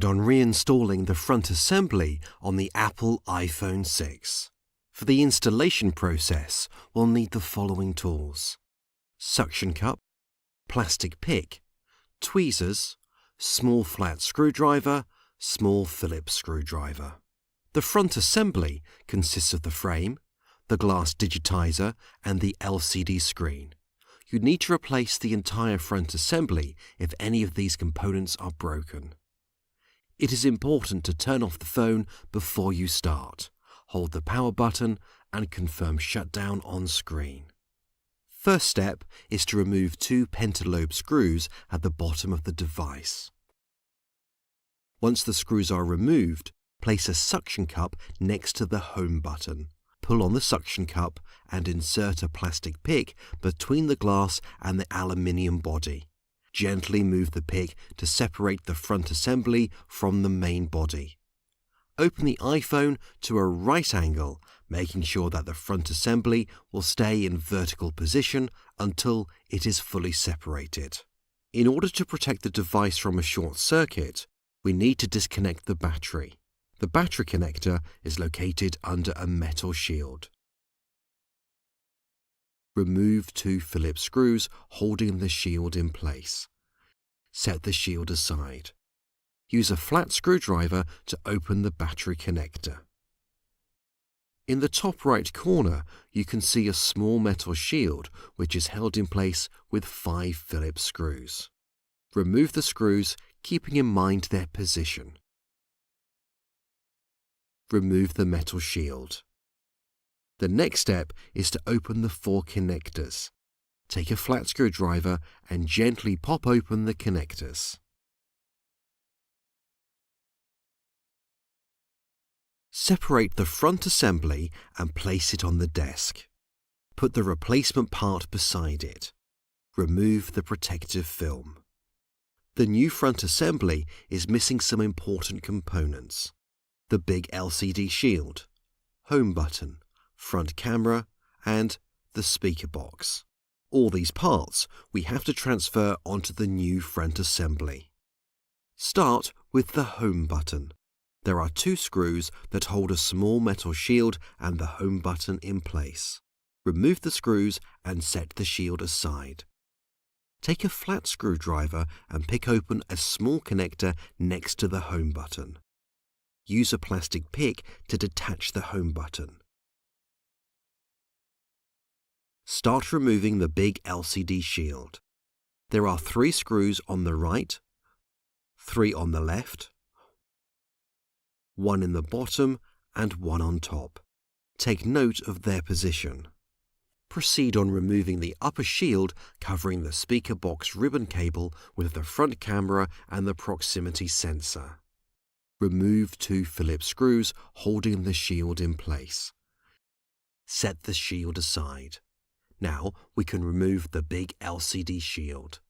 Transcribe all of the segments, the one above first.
Guide on reinstalling the front assembly on the Apple iPhone 6. For the installation process, we'll need the following tools: suction cup, plastic pick, tweezers, small flat screwdriver, small Phillips screwdriver. The front assembly consists of the frame, the glass digitizer, and the LCD screen. You need to replace the entire front assembly if any of these components are broken. It is important to turn off the phone before you start. Hold the power button and confirm shutdown on screen. First step is to remove 2 pentalobe screws at the bottom of the device. Once the screws are removed, place a suction cup next to the home button. Pull on the suction cup and insert a plastic pick between the glass and the aluminium body. Gently move the pick to separate the front assembly from the main body. Open the iPhone to a right angle, making sure that the front assembly will stay in vertical position until it is fully separated. In order to protect the device from a short circuit, we need to disconnect the battery. The battery connector is located under a metal shield. Remove 2 Phillips screws holding the shield in place. Set the shield aside. Use a flat screwdriver to open the battery connector. In the top right corner, you can see a small metal shield which is held in place with 5 Phillips screws. Remove the screws, keeping in mind their position. Remove the metal shield. The next step is to open the 4 connectors. Take a flat screwdriver and gently pop open the connectors. Separate the front assembly and place it on the desk. Put the replacement part beside it. Remove the protective film. The new front assembly is missing some important components: the big LCD shield, home button, front camera, and the speaker box. All these parts we have to transfer onto the new front assembly. Start with the home button. There are 2 screws that hold a small metal shield and the home button in place. Remove the screws and set the shield aside. Take a flat screwdriver and pick open a small connector next to the home button. Use a plastic pick to detach the home button. Start removing the big LCD shield. There are 3 screws on the right, 3 on the left, 1 in the bottom and 1 on top. Take note of their position. Proceed on removing the upper shield covering the speaker box ribbon cable with the front camera and the proximity sensor. Remove 2 Phillips screws holding the shield in place. Set the shield aside. Now we can remove the big LCD shield.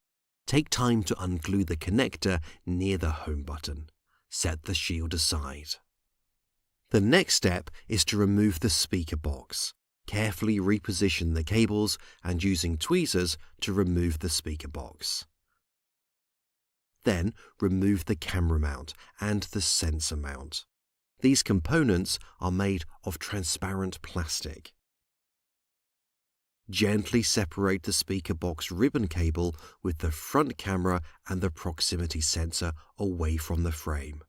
Take time to unglue the connector near the home button. Set the shield aside. The next step is to remove the speaker box. Carefully reposition the cables and using tweezers to remove the speaker box. Then remove the camera mount and the sensor mount. These components are made of transparent plastic. Gently separate the speaker box ribbon cable with the front camera and the proximity sensor away from the frame.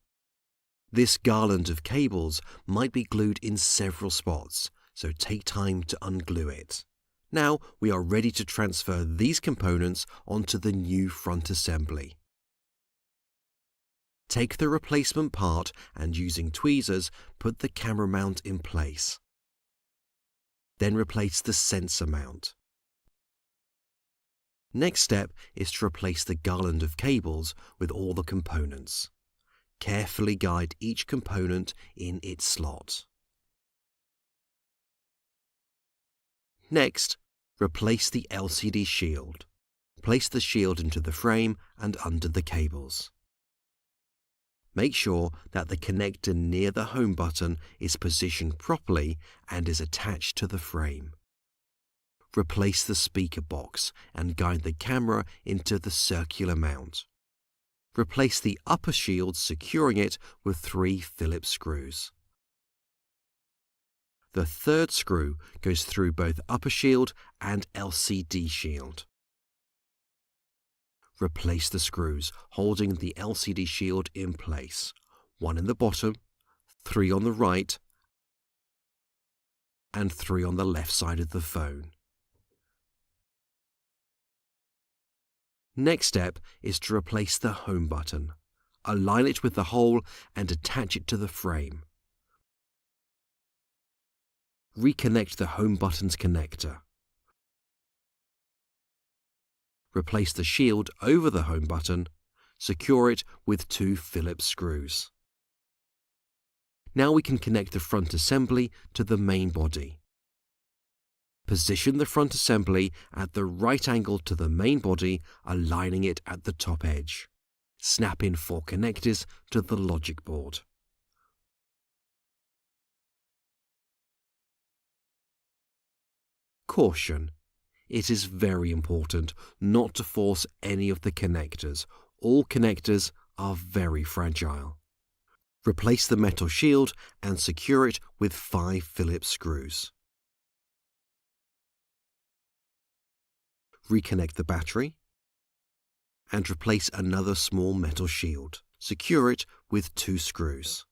This garland of cables might be glued in several spots, so take time to unglue it. Now we are ready to transfer these components onto the new front assembly. Take the replacement part and using tweezers, put the camera mount in place. Then replace the sensor mount. Next step is to replace the garland of cables with all the components. Carefully guide each component in its slot. Next, replace the LCD shield. Place the shield into the frame and under the cables. Make sure that the connector near the home button is positioned properly and is attached to the frame. Replace the speaker box and guide the camera into the circular mount. Replace the upper shield, securing it with 3 Phillips screws. The third screw goes through both upper shield and LCD shield. Replace the screws holding the LCD shield in place, 1 in the bottom, 3 on the right, and 3 on the left side of the phone. Next step is to replace the home button. Align it with the hole and attach it to the frame. Reconnect the home button's connector. Replace the shield over the home button. Secure it with 2 Phillips screws. Now we can connect the front assembly to the main body. Position the front assembly at the right angle to the main body, aligning it at the top edge. Snap in 4 connectors to the logic board. Caution: it is very important not to force any of the connectors. All connectors are very fragile. Replace the metal shield and secure it with 5 Phillips screws. Reconnect the battery and replace another small metal shield. Secure it with 2 screws.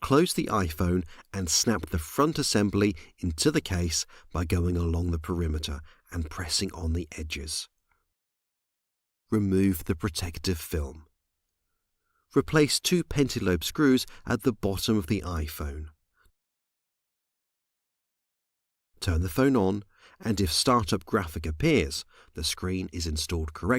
Close the iPhone and snap the front assembly into the case by going along the perimeter and pressing on the edges. Remove the protective film. Replace 2 pentalobe screws at the bottom of the iPhone. Turn the phone on, and if startup graphic appears, the screen is installed correctly.